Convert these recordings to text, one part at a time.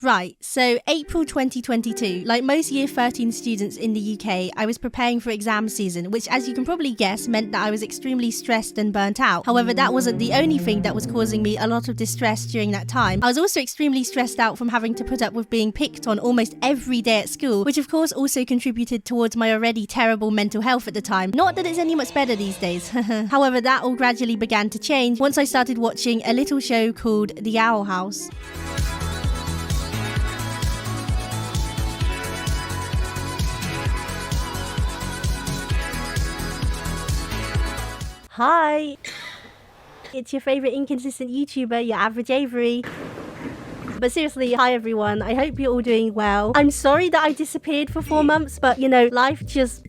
Right, so April 2022, like most Year 13 students in the UK, I was preparing for exam season, which as you can probably guess meant that I was extremely stressed and burnt out. However, that wasn't the only thing that was causing me a lot of distress during that time. I was also extremely stressed out from having to put up with being picked on almost every day at school, which of course also contributed towards my already terrible mental health at the time. Not that it's any much better these days. However, that all gradually began to change once I started watching a little show called The Owl House. Hi! It's your favourite inconsistent YouTuber, your average Avery. But seriously, hi everyone, I hope you're all doing well. I'm sorry that I disappeared for 4 months, but life just...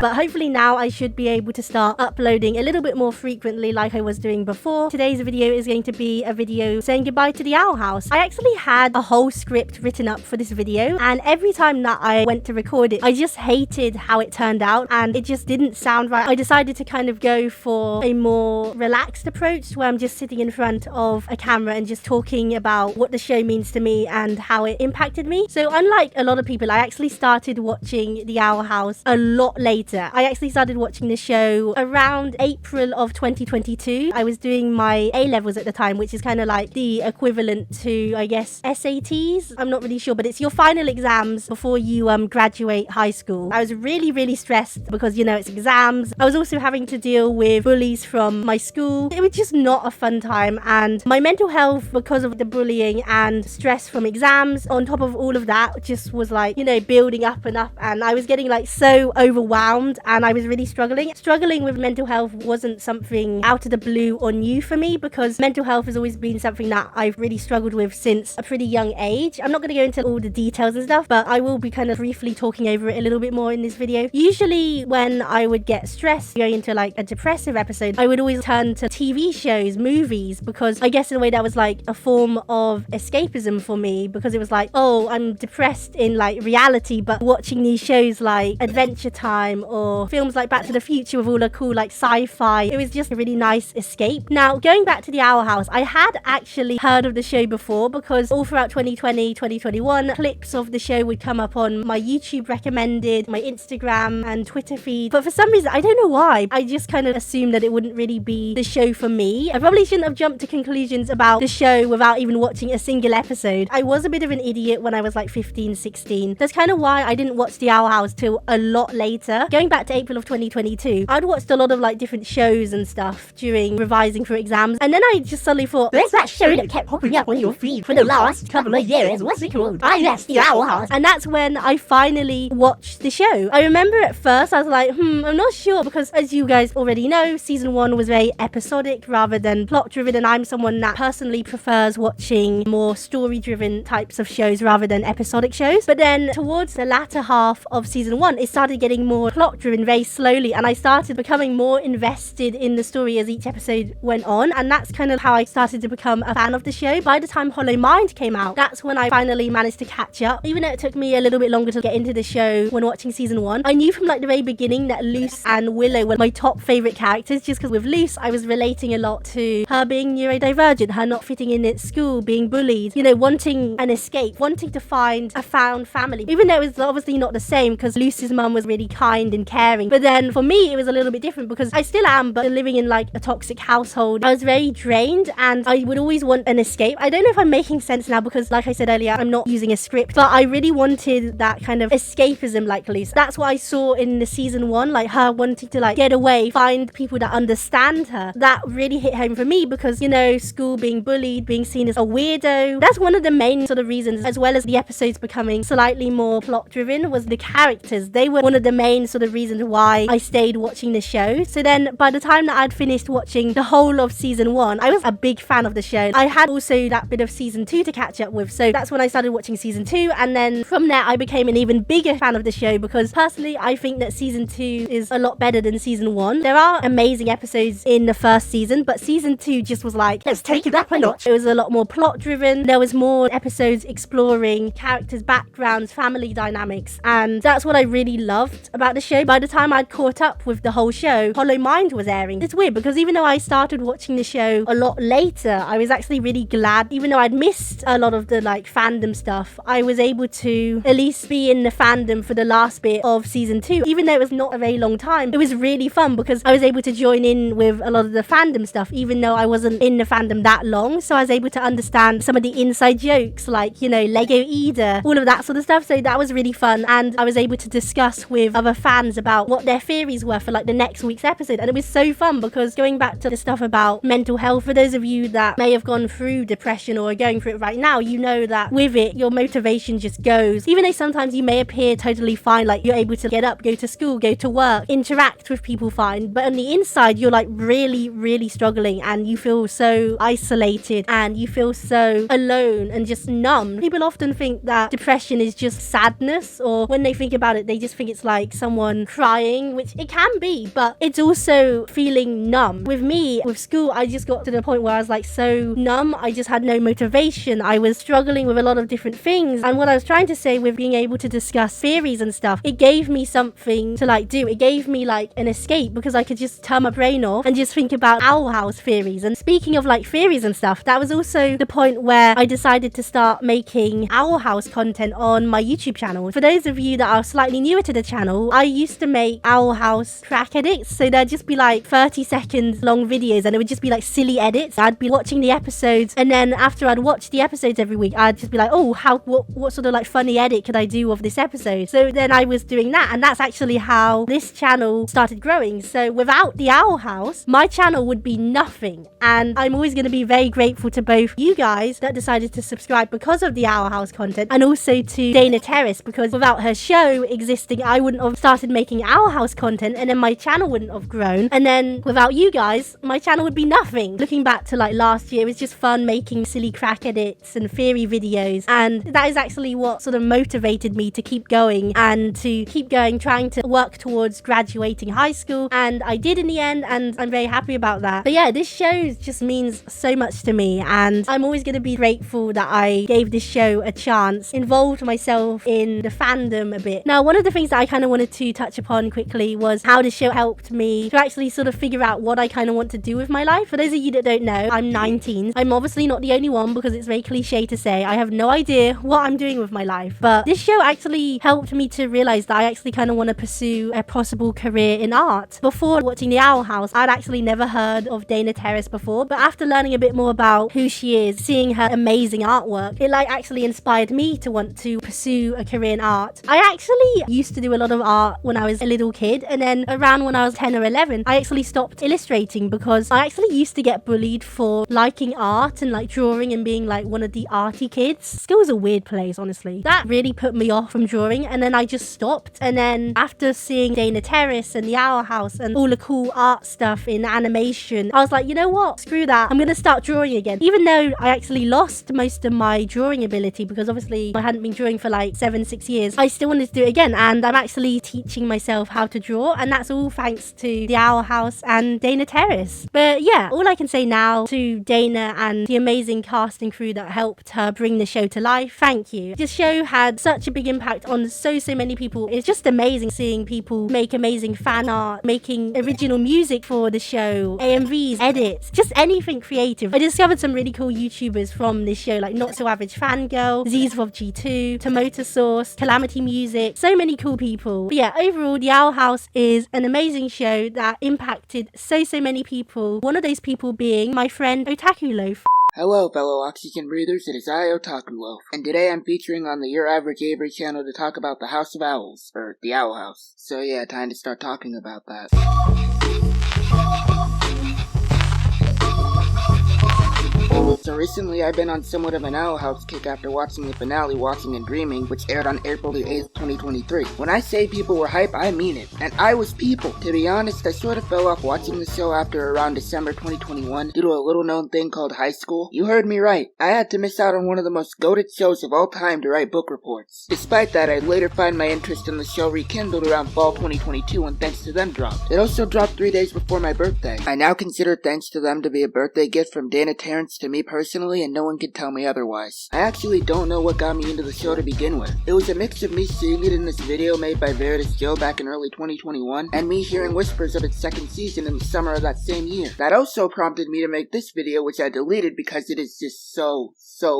But hopefully now I should be able to start uploading a little bit more frequently like I was doing before. Today's video is going to be a video saying goodbye to the Owl House. I actually had a whole script written up for this video, and every time that I went to record it, I just hated how it turned out and it just didn't sound right. I decided to kind of go for a more relaxed approach where I'm just sitting in front of a camera and just talking about what the show means to me and how it impacted me. So unlike a lot of people, I actually started watching the Owl House a lot later. I actually started watching the show around April of 2022. I was doing my A-levels at the time, which is kind of like the equivalent to, I guess, SATs. I'm not really sure, but it's your final exams before you graduate high school. I was really stressed because, it's exams. I was also having to deal with bullies from my school. It was just not a fun time, and my mental health, because of the bullying and stress from exams, on top of all of that, just was like, building up, and I was getting like so overwhelmed. And I was really struggling. Struggling with mental health wasn't something out of the blue or new for me, because mental health has always been something that I've really struggled with since a pretty young age. I'm not going to go into all the details and stuff, but I will be kind of briefly talking over it a little bit more in this video. Usually when I would get stressed going into like a depressive episode, I would always turn to TV shows, movies, because I guess in a way that was like a form of escapism for me, because it was like, oh, I'm depressed in like reality, but watching these shows like Adventure Time or films like Back to the Future with all the cool like sci-fi, it was just a really nice escape. Now, going back to the Owl House, I had actually heard of the show before, because all throughout 2020, 2021, clips of the show would come up on my YouTube recommended, my Instagram and Twitter feed. But for some reason, I don't know why, I just kind of assumed that it wouldn't really be the show for me. I probably shouldn't have jumped to conclusions about the show without even watching a single episode. I was a bit of an idiot when I was like 15, 16. That's kind of why I didn't watch the Owl House till a lot later. Going back to April of 2022, I'd watched a lot of like different shows and stuff during revising for exams, and then I just suddenly thought, there's that show that kept popping up on your feed for the last couple of years. What's it called? Yes, the Owl House. And that's when I finally watched the show. I remember at first I was like, I'm not sure, because as you guys already know, season 1 was very episodic rather than plot driven, and I'm someone that personally prefers watching more story driven types of shows rather than episodic shows. But then towards the latter half of season 1, it started getting more plot driven very slowly, and I started becoming more invested in the story as each episode went on, and that's kind of how I started to become a fan of the show. By the time Hollow Mind came out, that's when I finally managed to catch up. Even though it took me a little bit longer to get into the show when watching season 1, I knew from like the very beginning that Luce and Willow were my top favourite characters, just because with Luce I was relating a lot to her being neurodivergent, her not fitting in at school, being bullied, wanting an escape, wanting to find a found family, even though it was obviously not the same, because Luce's mum was really kind and caring. But then for me it was a little bit different, because I still am, but living in like a toxic household, I was very drained and I would always want an escape. I don't know if I'm making sense now, because like I said earlier, I'm not using a script, but I really wanted that kind of escapism like Luce. That's what I saw in the season 1, like her wanting to like get away, find people that understand her. That really hit home for me, because school, being bullied, being seen as a weirdo, that's one of the main sort of reasons, as well as the episodes becoming slightly more plot driven, was the characters. They were one of the main sort of reasons why I stayed watching the show. So then by the time that I'd finished watching the whole of season 1, I was a big fan of the show. I had also that bit of season 2 to catch up with, so that's when I started watching season 2, and then from there I became an even bigger fan of the show, because personally I think that season 2 is a lot better than season 1. There are amazing episodes in the first season, but season 2 just was like, let's take it up a notch. It was a lot more plot driven. There was more episodes exploring characters' backgrounds, family dynamics, and that's what I really loved about the show. show. By the time I'd caught up with the whole show, Hollow Mind was airing. It's weird because even though I started watching the show a lot later, I was actually really glad, even though I'd missed a lot of the like fandom stuff, I was able to at least be in the fandom for the last bit of season 2. Even though it was not a very long time, it was really fun because I was able to join in with a lot of the fandom stuff, even though I wasn't in the fandom that long. So I was able to understand some of the inside jokes, like, you know, Lego Ida, all of that sort of stuff. So that was really fun, and I was able to discuss with other fans about what their theories were for like the next week's episode. And it was so fun because going back to the stuff about mental health, for those of you that may have gone through depression or are going through it right now, you know that with it, your motivation just goes. Even though sometimes you may appear totally fine, like you're able to get up, go to school, go to work, interact with people fine, but on the inside, you're like really struggling, and you feel so isolated and you feel so alone and just numb. People often think that depression is just sadness, or when they think about it, they just think it's like someone crying, which it can be, but it's also feeling numb. With me, with school, I just got to the point where I was like so numb. I just had no motivation. I was struggling with a lot of different things, and what I was trying to say with being able to discuss theories and stuff, it gave me something to like do. It gave me like an escape because I could just turn my brain off and just think about Owl House theories. And speaking of like theories and stuff, that was also the point where I decided to start making Owl House content on my YouTube channel. For those of you that are slightly newer to the channel, I used to make Owl House crack edits, so there'd just be like 30 seconds long videos, and it would just be like silly edits. I'd be watching the episodes, and then after I'd watch the episodes every week, I'd just be like, oh, what sort of like funny edit could I do of this episode? So then I was doing that, and that's actually how this channel started growing. So without the Owl House, my channel would be nothing, and I'm always going to be very grateful to both you guys that decided to subscribe because of the Owl House content, and also to Dana Terrace, because without her show existing, I wouldn't have started making Owl House content, and then my channel wouldn't have grown, and then without you guys, my channel would be nothing. Looking back to like last year, it was just fun making silly crack edits and theory videos, and that is actually what sort of motivated me to keep going and to keep going, trying to work towards graduating high school, and I did in the end, and I'm very happy about that. But yeah, this show just means so much to me, and I'm always going to be grateful that I gave this show a chance, involved myself in the fandom a bit. Now, one of the things that I kind of wanted to touch upon quickly was how the show helped me to actually sort of figure out what I kind of want to do with my life. For those of you that don't know, I'm 19. I'm obviously not the only one, because it's very cliche to say I have no idea what I'm doing with my life, but this show actually helped me to realize that I actually kind of want to pursue a possible career in art. Before watching the Owl House, I'd actually never heard of Dana Terrace before, but after learning a bit more about who she is, seeing her amazing artwork, it like actually inspired me to want to pursue a career in art. I actually used to do a lot of art when I was a little kid, and then around when I was 10 or 11, I actually stopped illustrating because I actually used to get bullied for liking art and like drawing and being like one of the arty kids. School was a weird place, honestly. That really put me off from drawing, and then I just stopped. And then after seeing Dana Terrace and the Owl House and all the cool art stuff in animation, I was like, you know what? Screw that. I'm gonna start drawing again. Even though I actually lost most of my drawing ability because obviously I hadn't been drawing for like 7-6 years, I still wanted to do it again, and I'm actually teaching myself how to draw, and that's all thanks to the Owl House and Dana Terrace. But yeah, all I can say now to Dana and the amazing cast and crew that helped her bring the show to life, thank you. This show had such a big impact on so many people. It's just amazing seeing people make amazing fan art, making original music for the show, AMVs, edits, just anything creative. I discovered some really cool YouTubers from this show, like Not So Average Fangirl, Zzvov G2, Tomato Sauce, Calamity Music, so many cool people. But yeah, overall, The Owl House is an amazing show that impacted so many people. One of those people being my friend Otaku Loaf. Hello, fellow oxygen breathers, it is I, Otaku Loaf, and today I'm featuring on the Your Average Avery channel to talk about the House of Owls, or the Owl House. So yeah, time to start talking about that. So recently I've been on somewhat of an Owl House kick after watching the finale, Watching and Dreaming, which aired on April the 8th, 2023. When I say people were hype, I mean it. And I was people. To be honest, I sort of fell off watching the show after around December 2021 due to a little known thing called high school. You heard me right. I had to miss out on one of the most goated shows of all time to write book reports. Despite that, I'd later find my interest in the show rekindled around fall 2022 when Thanks to Them dropped. It also dropped 3 days before my birthday. I now consider Thanks to Them to be a birthday gift from Dana Terrace to me me personally, and no one can tell me otherwise. I actually don't know what got me into the show to begin with. It was a mix of me seeing it in this video made by Veritas Joe back in early 2021, and me hearing whispers of its second season in the summer of that same year. That also prompted me to make this video, which I deleted because it is just so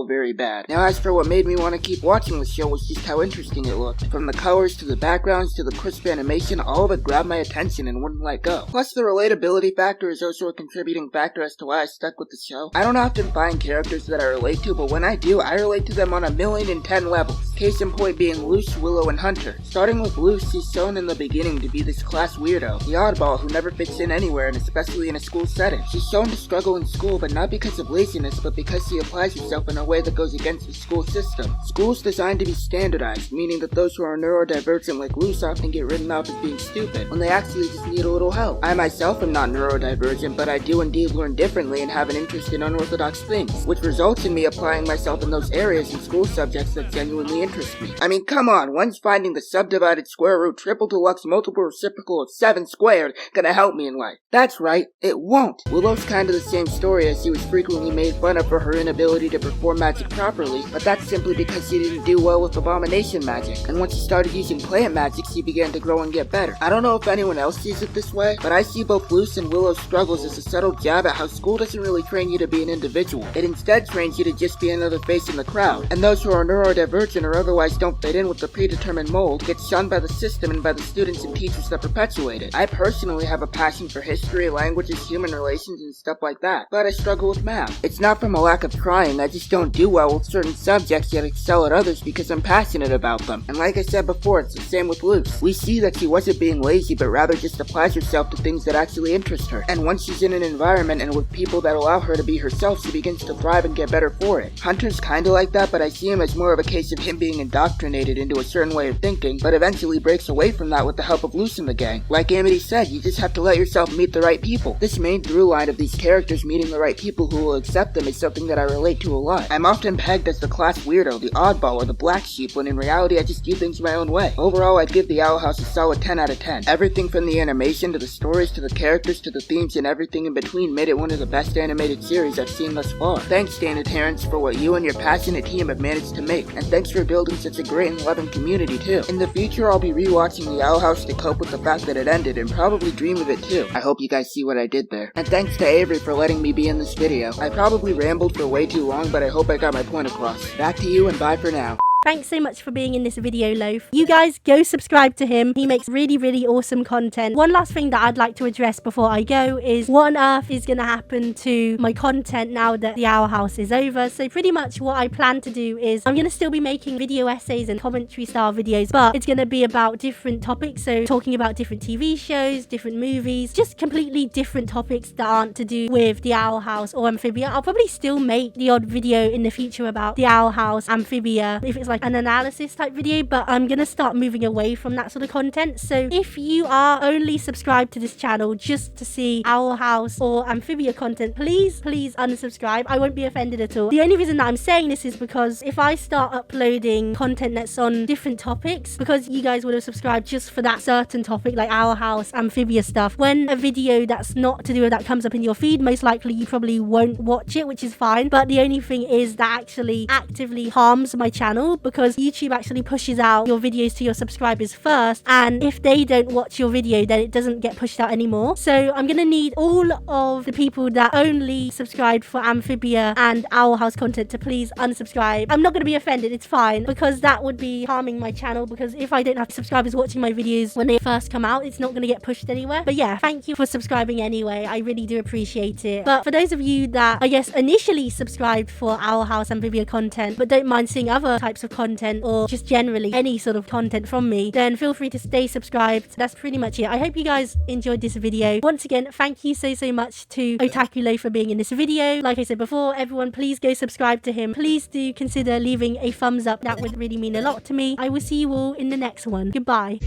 very bad. Now as for what made me want to keep watching the show was just how interesting it looked. From the colors to the backgrounds to the crisp animation, all of it grabbed my attention and wouldn't let go. Plus the relatability factor is also a contributing factor as to why I stuck with the show. I don't often find characters that I relate to, but when I do, I relate to them on 1,000,010 levels. Case in point being Luce, Willow, and Hunter. Starting with Luce, she's shown in the beginning to be this class weirdo, the oddball who never fits in anywhere and especially in a school setting. She's shown to struggle in school, but not because of laziness, but because she applies herself in a way that goes against the school system. School's designed to be standardized, meaning that those who are neurodivergent like Luce often get written off as being stupid, when they actually just need a little help. I myself am not neurodivergent, but I do indeed learn differently and have an interest in unorthodox things, which results in me applying myself in those areas and school subjects that genuinely interest me. I mean, come on, when's finding the subdivided square root triple deluxe multiple reciprocal of 7 squared gonna help me in life? That's right, it won't. Willow's kinda the same story, as she was frequently made fun of for her inability to perform magic properly, but that's simply because she didn't do well with abomination magic, and once she started using plant magic, she began to grow and get better. I don't know if anyone else sees it this way, but I see both Luce and Willow's struggles as a subtle jab at how school doesn't really train you to be an individual. It instead trains you to just be another face in the crowd, and those who are neurodivergent or otherwise don't fit in with the predetermined mold get shunned by the system and by the students and teachers that perpetuate it. I personally have a passion for history, languages, human relations, and stuff like that, but I struggle with math. It's not from a lack of trying, I just don't do well with certain subjects yet excel at others because I'm passionate about them. And like I said before, it's the same with Luce. We see that she wasn't being lazy, but rather just applies herself to things that actually interest her. And once she's in an environment and with people that allow her to be herself, she begins to thrive and get better for it. Hunter's kinda like that, but I see him as more of a case of him being indoctrinated into a certain way of thinking, but eventually breaks away from that with the help of Luce and the gang. Like Amity said, you just have to let yourself meet the right people. This main through line of these characters meeting the right people who will accept them is something that I relate to a lot. I'm often pegged as the class weirdo, the oddball, or the black sheep, when in reality I just do things my own way. Overall, I'd give the Owl House a solid 10 out of 10. Everything from the animation to the stories to the characters to the themes and everything in between made it one of the best animated series I've seen thus far. Thanks, Dan and Terrence, for what you and your passionate team have managed to make, and thanks for building such a great and loving community too. In the future, I'll be rewatching the Owl House to cope with the fact that it ended and probably dream of it too. I hope you guys see what I did there. And thanks to Avery for letting me be in this video. I probably rambled for way too long, but I hope I got my point across. Back to you and bye for now. Thanks so much for being in this video, Loaf. You guys go subscribe to him. He makes really awesome content. One last thing that I'd like to address before I go is what on earth is going to happen to my content now that the Owl House is over. So pretty much what I plan to do is I'm going to still be making video essays and commentary style videos, but it's going to be about different topics. So talking about different TV shows, different movies, just completely different topics that aren't to do with the Owl House or Amphibia. I'll probably still make the odd video in the future about the Owl House, Amphibia, if it's like an analysis type video, but I'm gonna start moving away from that sort of content. So if you are only subscribed to this channel just to see Owl House or Amphibia content, please unsubscribe. I won't be offended at all. The only reason that I'm saying this is because if I start uploading content that's on different topics, because you guys would have subscribed just for that certain topic like Owl House, Amphibia stuff, when a video that's not to do with that comes up in your feed, most likely you probably won't watch it, which is fine. But the only thing is that actually actively harms my channel, because YouTube actually pushes out your videos to your subscribers first, and if they don't watch your video, then it doesn't get pushed out anymore. So I'm gonna need all of the people that only subscribed for Amphibia and Owl House content to please unsubscribe. I'm not gonna be offended, it's fine, because that would be harming my channel, because if I don't have subscribers watching my videos when they first come out, it's not gonna get pushed anywhere. But yeah, thank you for subscribing anyway, I really do appreciate it. But for those of you that I guess initially subscribed for Owl House Amphibia content but don't mind seeing other types of content or just generally any sort of content from me, then feel free to stay subscribed. That's pretty much it. I hope you guys enjoyed this video. Once again, thank you so much to Otaku Loaf for being in this video. Like I said before, everyone please go subscribe to him. Please do consider leaving a thumbs up, that would really mean a lot to me. I will see you all in the next one. Goodbye.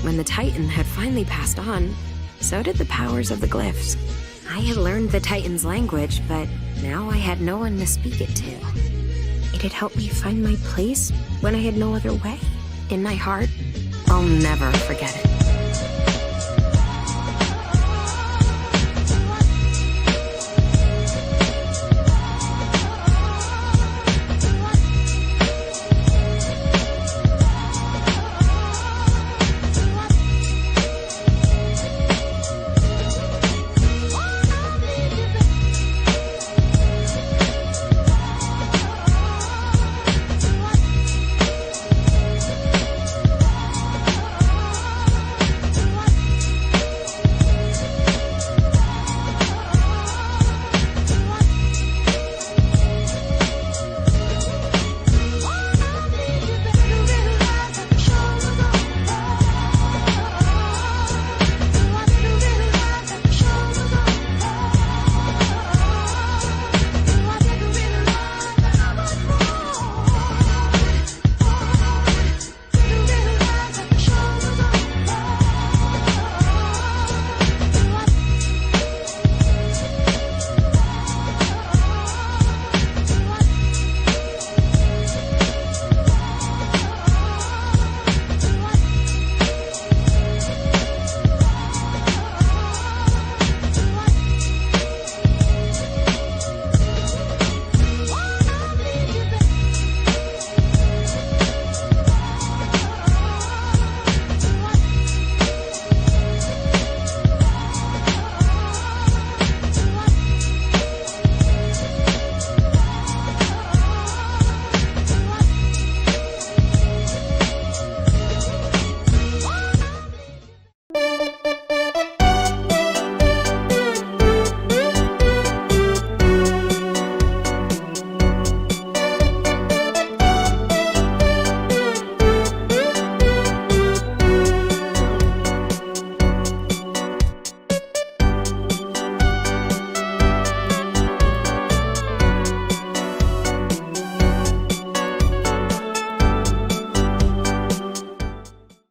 When the Titan had finally passed on, so did the powers of the glyphs. I had learned the Titan's language, but now I had no one to speak it to. It had helped me find my place when I had no other way. In my heart, I'll never forget it.